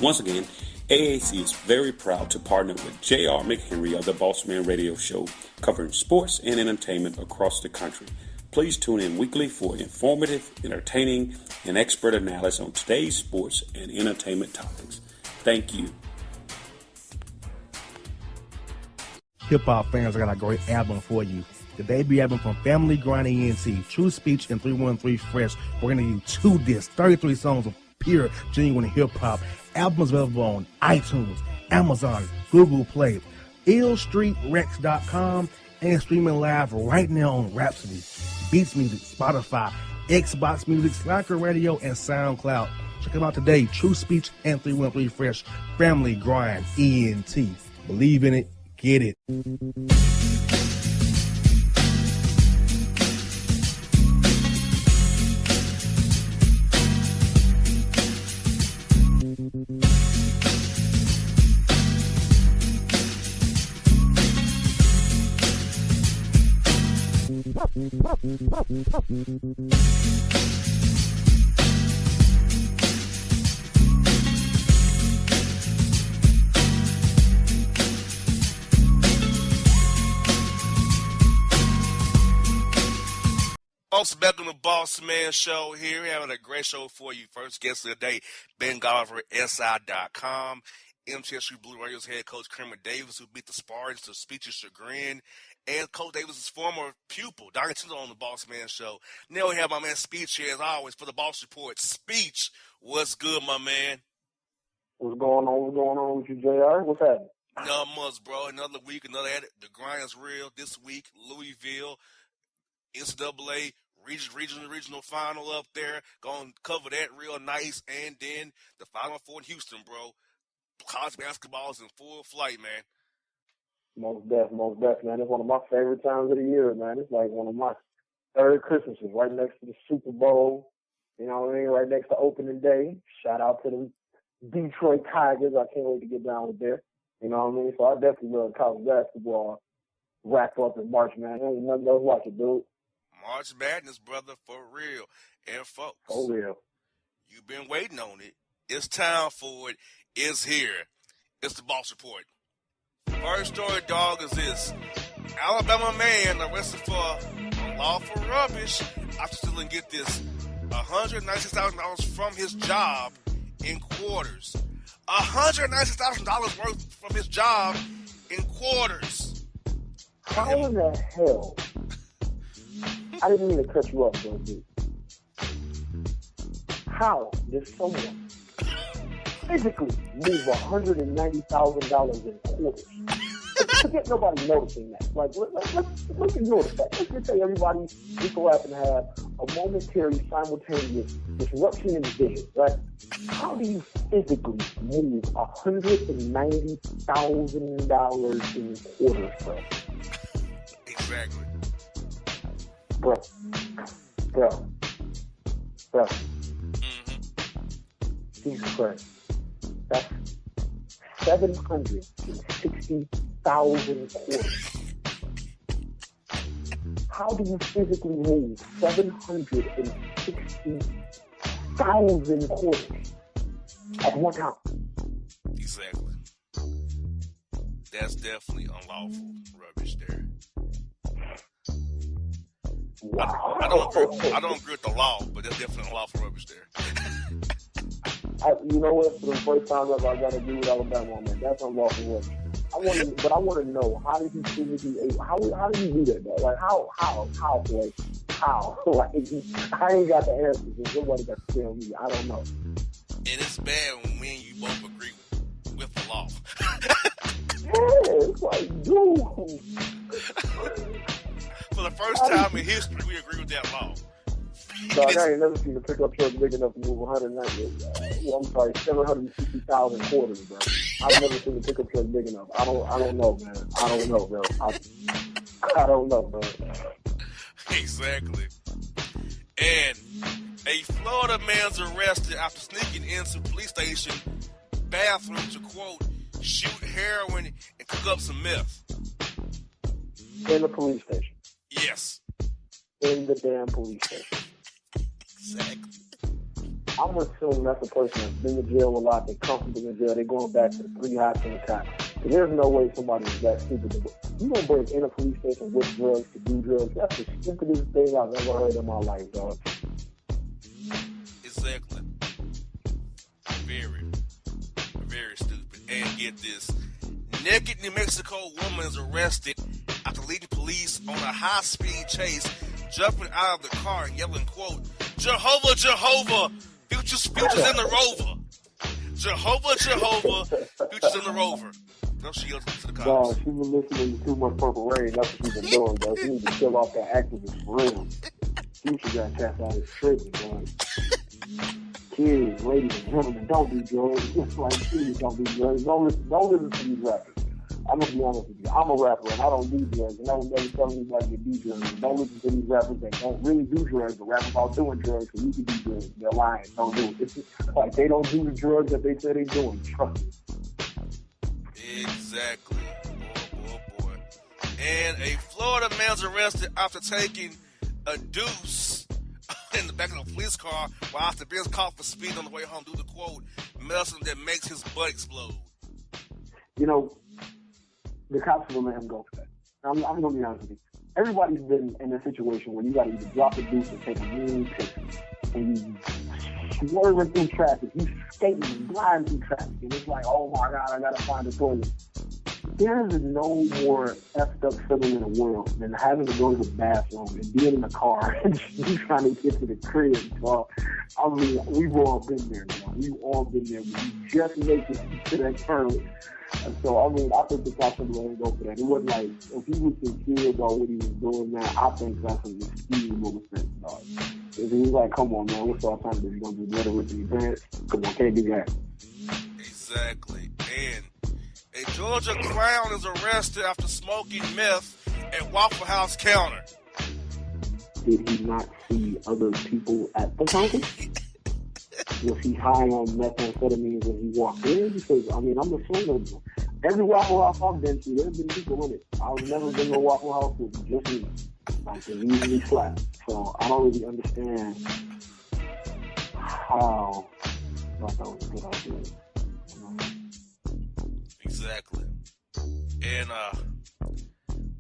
Once again, AAC is very proud to partner with J.R. McHenry of the Bossman Radio Show, covering sports and entertainment across the country. Please tune in weekly for informative, entertaining, and expert analysis on today's sports and entertainment topics. Thank you. Hip-hop fans, I got a great album for you. The debut album from Family Grind ENT, True Speech and 313 Fresh. We're going to give you 2 discs, 33 songs of pure, genuine hip-hop. Albums available on iTunes, Amazon, Google Play, illstreetrex.com, and streaming live right now on Rhapsody, Beats Music, Spotify, Xbox Music, Slacker Radio, and SoundCloud. Check them out today, True Speech and 313 Fresh, Family Grind ENT. Believe in it, get it. Folks, back on the Bossman Show here. We're having a great show for you. First guest of the day, Ben Golliver, SI.com. MTSU Blue Radio's head coach Kermit Davis, who beat the Spartans to Speech's chagrin, and Coach Davis's former pupil, Donnie Tyndall, on the Bossman Show. Now we have my man Speech here, as always, for the Boss Report. Speech, what's good, my man? What's going on with you, JR? What's happening? Not much, bro. Another week, another edit. The grind is real. This week, Louisville, NCAA regional final up there. Going to cover that real nice. And then the Final Four in Houston, bro. College basketball is in full flight, man. Most def, man. It's one of my favorite times of the year, man. It's like one of my third Christmases, right next to the Super Bowl. You know what I mean? Right next to opening day. Shout out to the Detroit Tigers. I can't wait to get down with there. You know what I mean? So I definitely love college basketball. Wrap up in March, man. Ain't nothing else like it, dude. March Madness, brother, for real. And folks, for real. You've been waiting on it. It's time for it. It's here. It's the Boss Report. First story, dog, is this. Alabama man arrested for unlawful rubbish after stealing, get this, $196,000 from his job in quarters. $196,000 worth from his job in quarters. How in the hell? I didn't mean to cut you off, bro, dude. How did someone physically move $190,000 in quarters? Forget nobody noticing that. Like, let's ignore the fact. Let's just say everybody just so happen to have a momentary, simultaneous disruption in vision, right? How do you physically move $190,000 in quarters, bro? Exactly. Bro. Jesus Christ. That's 760,000 quarters. How do you physically move 760,000 quarters at one time? Exactly. That's definitely unlawful rubbish there. Wow. I don't agree with the law, but that's definitely unlawful rubbish there. You know what? For the first time ever, I got to agree with Alabama on that. That's unlawful rubbish. I want to know, how did he physically? How did he do that, though? Like how? Like how? Like I ain't got the answers. So somebody got to tell me. I don't know. And it's bad when me and you both agree with the law. Yeah, it's like, dude. For the first time in history, we agree with that law. Dog, I ain't never seen a pickup truck big enough to move 760,000 quarters, bro. I've never seen a pickup truck big enough. I don't know, man. I don't know, bro. I don't know, bro. Exactly. And a Florida man's arrested after sneaking into police station bathroom to, quote, shoot heroin and cook up some meth. In the police station. Yes. In the damn police station. Exactly. I'm assuming that's a person that's been in jail a lot. They're comfortable in jail. They're going back to the 3 hots and the cot. So there's no way somebody is that stupid. You don't break in a police station with drugs to do drugs. That's the stupidest thing I've ever heard in my life, dog. Exactly. Very, very stupid. And get this. Naked New Mexico woman is arrested after leading police on a high-speed chase, jumping out of the car and yelling, quote, Jehovah, Jehovah, futures in the rover. Jehovah, Jehovah, futures in the rover. No, she yelled to the cops. No, she was listening to too much Purple Rain. That's what she's been doing, bro. She needs to kill off that activist for real. Future got cast out his tripping, bro. Kids, ladies and gentlemen, don't do drugs. Just like, please don't do drugs. Don't listen to these rappers. I'm going to be honest with you. I'm a rapper, and I don't do drugs. And I don't never tell anybody to do drugs. Don't listen to these rappers that don't really do drugs, but rap about doing drugs, so you can do drugs. They're lying. Don't do it. It's like they don't do the drugs that they say they're doing. Trust me. Exactly. Boy. And a Florida man's arrested after taking a deuce in the back of a police car while after being caught for speeding on the way home due to, quote, medicine that makes his butt explode. You know, the cops will let him go for that. I'm going to be honest with you. Everybody's been in a situation where you got to either drop a deuce or take a mean piss. And you swerving through traffic. You skating, gliding through traffic. And it's like, oh my God, I got to find a toilet. there is no more effed up feeling in the world than having to go to the bathroom and being in the car and trying to get to the crib. So, I mean, we've all been there, man. We've all been there. We just make it to that toilet. And so, I mean, I think the guy should let him go for that. It wasn't like, if he was sincere about what he was doing, man, I think that's an excuse what was said, dog. If he was like, come on, man, what's all time to do? You gonna do better with your pants? Come on, can't do that. Exactly. And a Georgia clown is arrested after smoking meth at Waffle House counter. Did he not see other people at the counter? Was he high on methamphetamines when he walked in? Because, I mean, I'm assuming every Waffle House I've been to, there's been people in it. I've never been to a Waffle House with just me. Like, they're usually flat. So I don't really understand how I thought that was a good idea. Exactly. And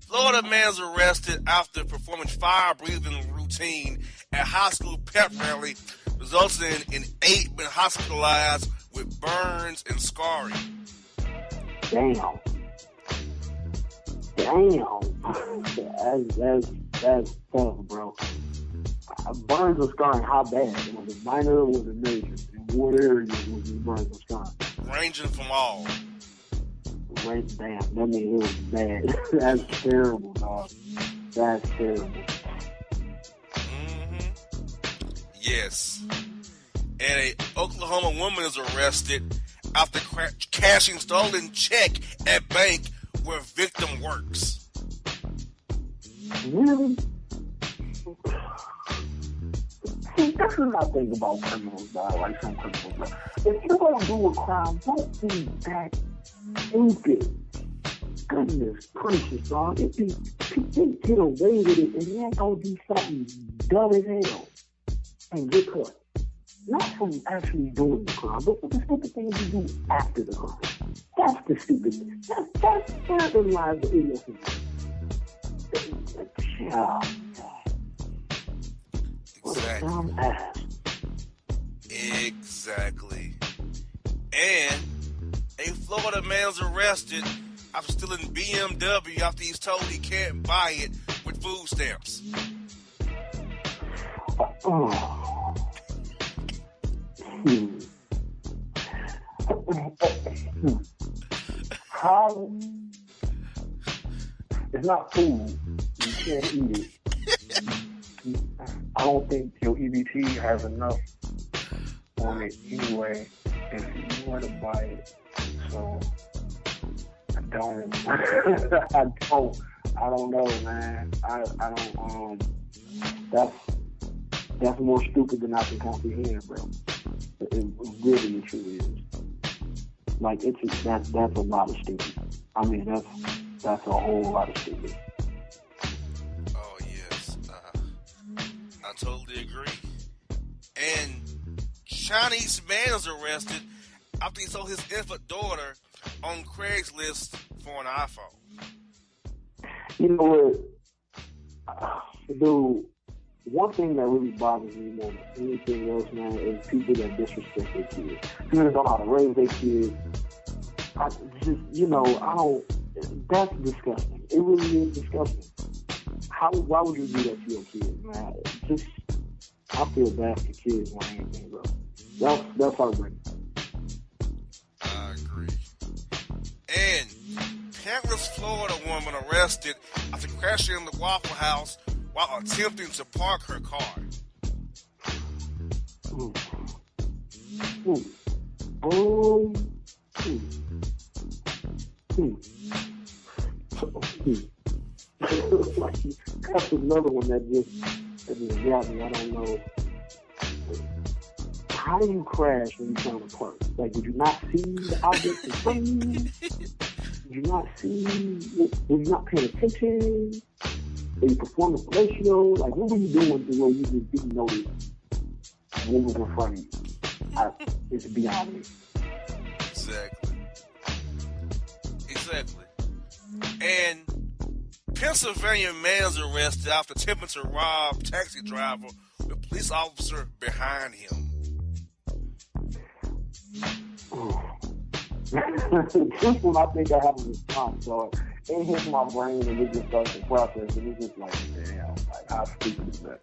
Florida man's arrested after performing fire-breathing routine at high school pep rally, resulting in 8 been hospitalized with burns and scarring. Damn. That's tough, bro. Burns and scarring, how bad? Was it minor or was it major? In what area was the burns and scarring? Ranging from all. Damn, that means it was bad. That's terrible, dog. That's terrible. Yes. And a Oklahoma woman is arrested after cashing stolen check at bank where victim works. Really? See, this is my thing about criminals, dog. Like some criminals, dog. If you're gonna do a crime, don't be that stupid. Goodness gracious, dog. If they get away with it and they ain't gonna do something dumb as hell and get caught. Not from actually doing the crime, but for the stupid things you do after the crime. That's the stupid thing. That's the lies the innocent. What a dumb ass. Exactly. And a Florida man's arrested after stealing BMW after he's told he can't buy it with food stamps. How? It's not food. You can't eat it. I don't think your EBT has enough on it anyway if you want to buy it. So I don't. I don't know, man. I don't. That's more stupid than I can comprehend, bro. It really and truly is. Like that's a lot of stupid. I mean that's a whole lot of stupid. Oh yes, I totally agree. And Chinese man is arrested after he sold his infant daughter on Craigslist for an iPhone. You know what, dude? One thing that really bothers me more than anything else, man, is people that disrespect their kids. People that don't know how to raise their kids. That's disgusting. It really is disgusting. Why would you do that to your kids, man? I feel bad for kids more than anything, bro. That's heartbreaking. I agree. And Paris, Florida woman arrested after crashing in the Waffle House while attempting to park her car. That's another one that just got me. I don't know. How do you crash when you're trying to park? Like, did you not see the object in front of you? Did you not see? Were you not paying attention? Were you performing fellatio? Like, what were you doing to where you just didn't notice what was in front of you? It's beyond me. Exactly. And Pennsylvania man's arrested after attempting to rob taxi driver with police officer behind him. This one, I think I have a response. So it hits my brain and it just starts to process. And it's just like, damn, like, how stupid is that?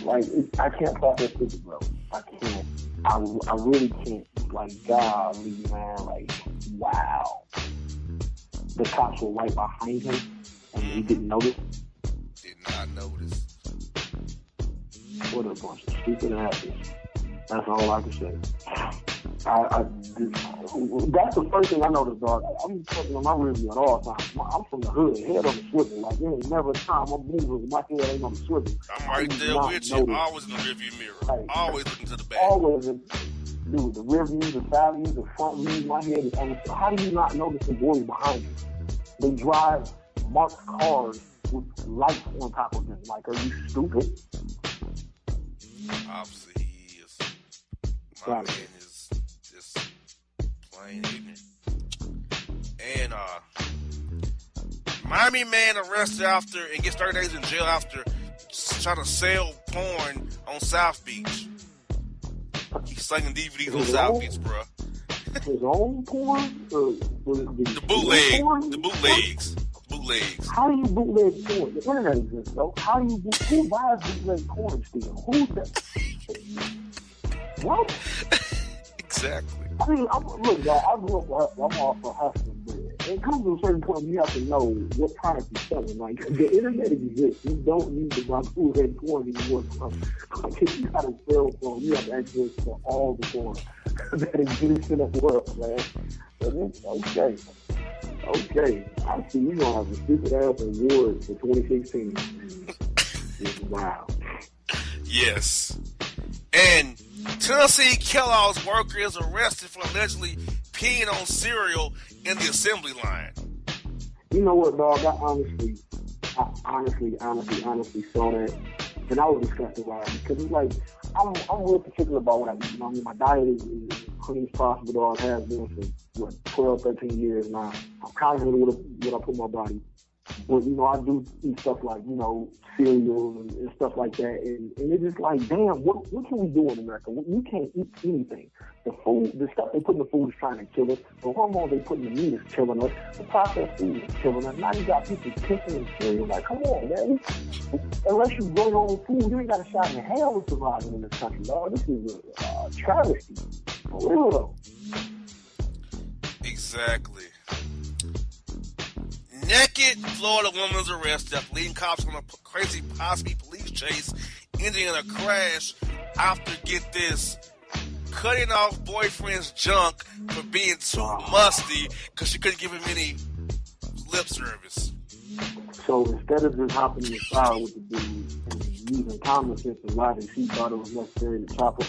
Like, I can't process stupid, bro. I can't. I really can't. Like, golly, man. Like, wow. The cops were right behind him and he didn't notice. Did not notice. What a bunch of stupid asses. That's all I can say. That's the first thing I noticed, dog. I'm fucking on my rearview at all times. I'm from the hood, head on the swivel. Like, there ain't never a time I'm moving, my head ain't on the swivel. I'm right there with you. Always in the rearview mirror. Like, always looking to the back. Always. Dude, the rear view, the side view, the front view, my head is on the. How do you not notice the boys behind you? They drive marked cars with lights on top of them. Like, are you stupid? Obviously, he is. My man is just plain ignorant. And Miami man arrested after and gets 30 days in jail after trying to sell porn on South Beach. He's slinging DVDs on South Beach, bro. His own porn? The bootleg. Porn? The bootlegs. Bootlegs. How do you bootleg porn? The internet exists, though. How do you who buys bootleg porn still? Who's that? What? Exactly. I mean, look, y'all, I grew up, I'm all for hustling, but it comes to a certain point you have to know what product you're selling. Like, the internet exists. You don't need to buy bootleg porn anymore. If you got a cell phone, you have access to all the porn that exists in the world, man. But it's okay. Okay. I see you gonna have a stupid ass award for 2016. It's wild. Yes. And Tennessee Kellogg's worker is arrested for allegedly peeing on cereal in the assembly line. You know what, dog? I honestly saw that, and I was disgusted by it because it's like I'm real particular about what I eat. You know, I mean, my diet is as clean as possible. Dog, has been for 12, 13 years now. I'm confident with what I put in my body. But, you know, I do eat stuff like, you know, cereal and stuff like that. And it's just like, damn, what can we do in America? We can't eat anything. The food, the stuff they put in the food is trying to kill us. The hormones they put in the meat is killing us. The processed food is killing us. Now you got people pissing in cereal. Like, come on, man. Unless you grow your own food, you ain't got a shot in hell of surviving in this country, dog. This is a travesty. For real, though. Exactly. Naked Florida woman is arrested after leading cops on a crazy high-speed police chase, ending in a crash after, get this, cutting off boyfriend's junk for being too musty because she couldn't give him any lip service. So instead of just hopping in the car with the dude and using common sense and logic, she thought it was necessary to chop her.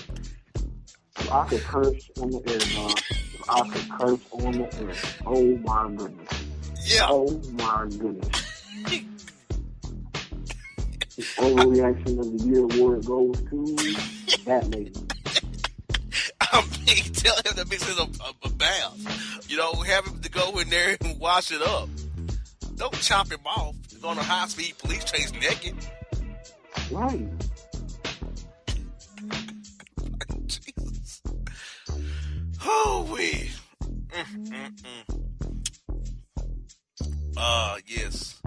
If I could curse on the air, dog. If I could curse on the air. Oh my goodness. Yeah. Oh my goodness. The overreaction of the year award goes to that lady. I mean, tell him that makes it a bath. You know, have him to go in there and wash it up. Don't chop him off. He's on a high-speed police chase naked. Right. Jesus. Oh-wee. Yes.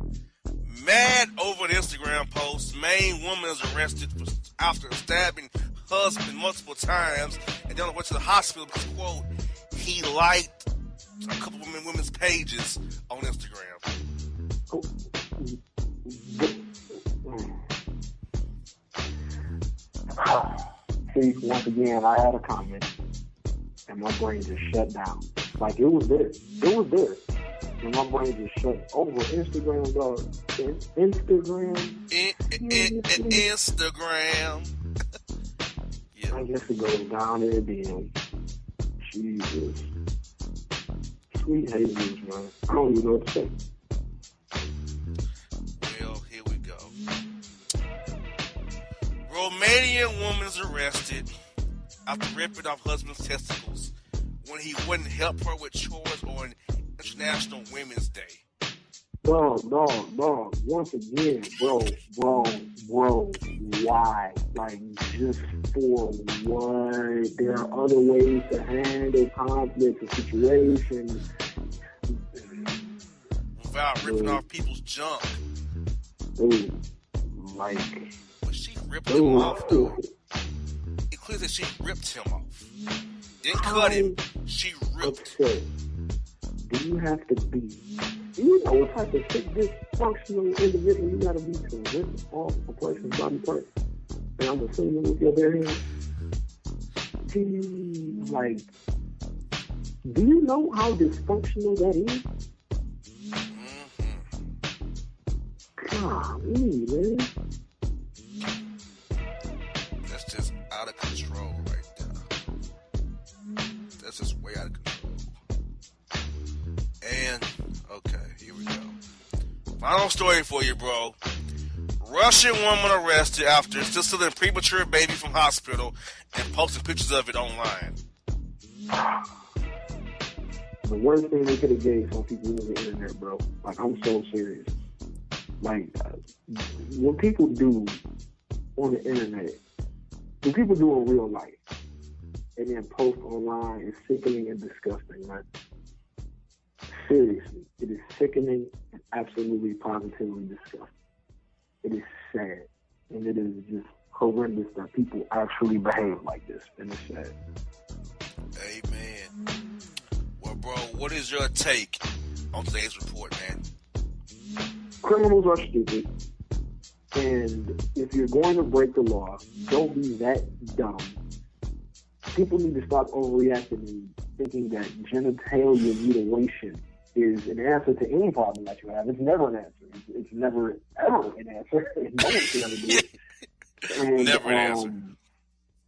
Mad over an Instagram post, Maine woman is arrested after stabbing husband multiple times and then went to the hospital because, quote, he liked a couple of women's pages on Instagram. See, once again, I had a comment and my brain just shut down. Like, it was there. It was there. And my brain just shut over Instagram, dog. Instagram. Instagram. Yeah. I guess it goes down there then. Jesus. Sweet Jesus, man. I don't even know what to say. Well, here we go. Romanian woman is arrested after ripping off husband's testicles when he wouldn't help her with chores on International Women's Day. No. Once again, bro, why? Like, just for what? There are other ways to handle conflicts and situations. Without ripping off people's junk. Dude, like... But she ripped him off, though. It clear that she ripped him off. Didn't cut him. She ripped him. Do you have to be... Do you know what type of dysfunctional individual you got to be to rip off a person's body part? And I'm assuming with your bare hands. Do you know how dysfunctional that is? Golly, man. That's just out of control right there. That's just way out of control. And, okay, here we go. Final story for you, bro. Russian woman arrested after instilling premature baby from hospital and posting pictures of it online. The worst thing they could have gave some people on the internet, bro. Like, I'm so serious. Like, what people do on the internet, what people do in real life, and then post online is sickening and disgusting, man. Seriously, it is sickening and absolutely positively disgusting. It is sad, and it is just horrendous that people actually behave like this, and it's sad. Amen. Well, bro, what is your take on today's report, man? Criminals are stupid, and if you're going to break the law, don't be that dumb. People need to stop overreacting and thinking that genitalia mutilation is an answer to any problem that you have. It's never an answer. It's never, ever an answer. No one can ever do it. And, never an answer.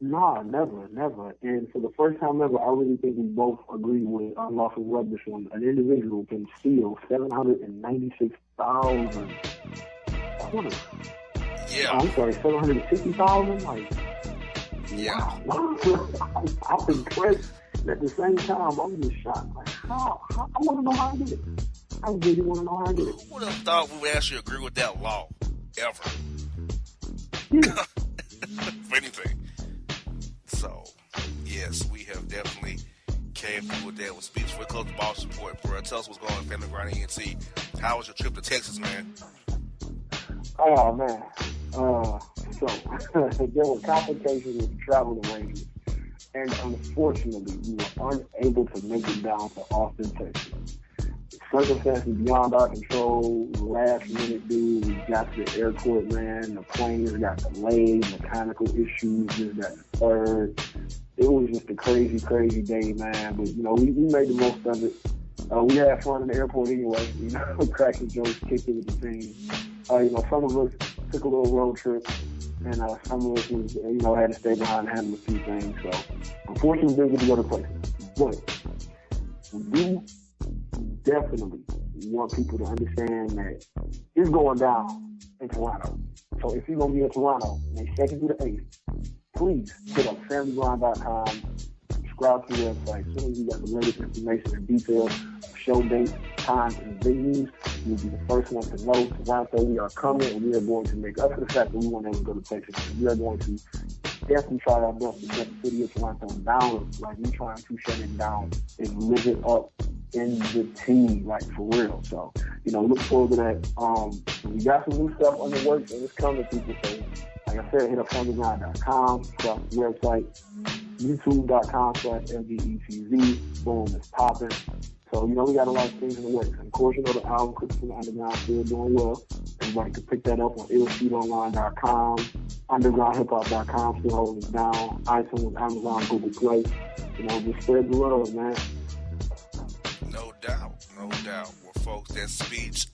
Nah, never. And for the first time ever, I really think we both agree with unlawful rubbish when an individual can steal 796,000 quarters. Yeah. I'm sorry, 760,000? Like, yeah. Wow. I'm impressed. At the same time, I'm just shocked. Like, how? I want to know how I did it. I really want to know how I did it. Who would have thought we would actually agree with that law? Ever. Yeah. If anything. So, yes, we have definitely came through with that with speech. We're close to Boss Report, bro. Tell us what's going on, Family Grind ENT. How was your trip to Texas, man? Oh, man. So, there were complications with the travel arrangements. And unfortunately, we were unable to make it down to Austin, Texas. Circumstances beyond our control. Last minute, dude, we got to the airport, man. The planes got delayed, mechanical issues, this, that, and the third. It was just a crazy, crazy day, man. But, you know, we made the most of it. We had fun in the airport anyway, you know, cracking jokes, kicking with the team. You know, some of us took a little road trip, and some of us was, you know, had to stay behind and handle a few things. So, unfortunately, we didn't get to go to places. But we definitely want people to understand that it's going down in Toronto. So if you're going to be in Toronto, May 2nd through the 8th, please hit up familygrind.com, subscribe to the website. As soon as you got the latest information and details, show dates, times, and venues, you'll be the first one to know. Toronto, we are coming, and we are going to make up for the fact that we won't ever go to Texas. We are going to definitely try our best to shut the city of Toronto down. Like, we're trying to shut it down and live it up in the team, like, for real. So, you know, look forward to that. We got some new stuff on the works, and it's coming, people. So, like I said, hit up familygrind.com, across the website, youtube.com/LGETZ. Boom, it's popping. So, you know, we got a lot of things in the works. And of course, you know, the album, Cooks from the Underground, still doing well. Everybody can pick that up on illstreetonline.com, undergroundhiphop.com, still holding it down, iTunes, Amazon, Google Play. You know, just spread the love, man. No doubt. Well, folks, that speech,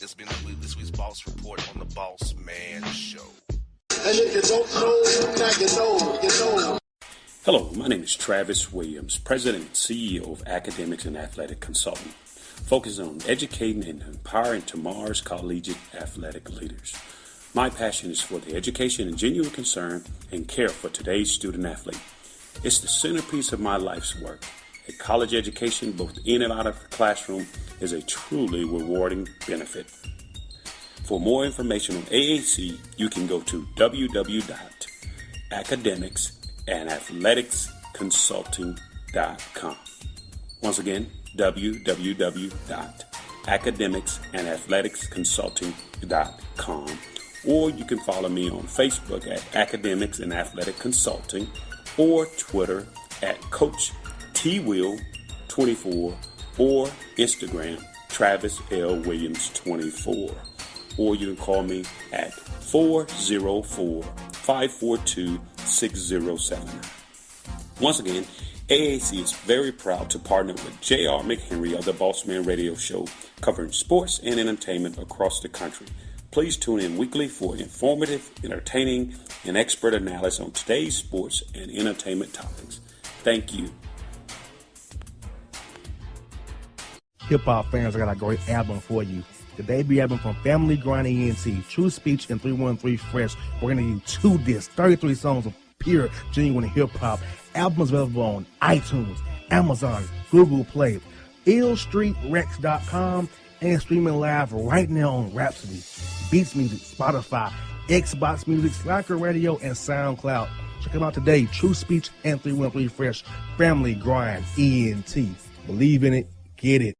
it's been this week's Boss Report on the Bossman Show. And if you don't know, now you know. Hello, my name is Travis Williams, President and CEO of Academics and Athletic Consulting, focusing on educating and empowering tomorrow's collegiate athletic leaders. My passion is for the education and genuine concern and care for today's student athlete. It's the centerpiece of my life's work. A college education, both in and out of the classroom, is a truly rewarding benefit. For more information on AAC, you can go to www.academicsandathleticsconsulting.com. Once again, www.academicsandathleticsconsulting.com. Or you can follow me on Facebook at Academics and Athletic Consulting, or Twitter at Coach TWill24, or Instagram Travis L. Williams 24. Or you can call me at 404-542-6079. Once again, AAC is very proud to partner with J.R. McHenry of the Bossman Radio Show, covering sports and entertainment across the country. Please tune in weekly for informative, entertaining, and expert analysis on today's sports and entertainment topics. Thank you. Hip-hop fans, I got a great album for you. The debut album from Family Grind ENT, True Speech, and 313 Fresh. We're going to use 2 discs, 33 songs of pure, genuine hip-hop. Albums available on iTunes, Amazon, Google Play, illstreetrex.com, and streaming live right now on Rhapsody, Beats Music, Spotify, Xbox Music, Slacker Radio, and SoundCloud. Check them out today. True Speech and 313 Fresh. Family Grind ENT. Believe in it. Get it.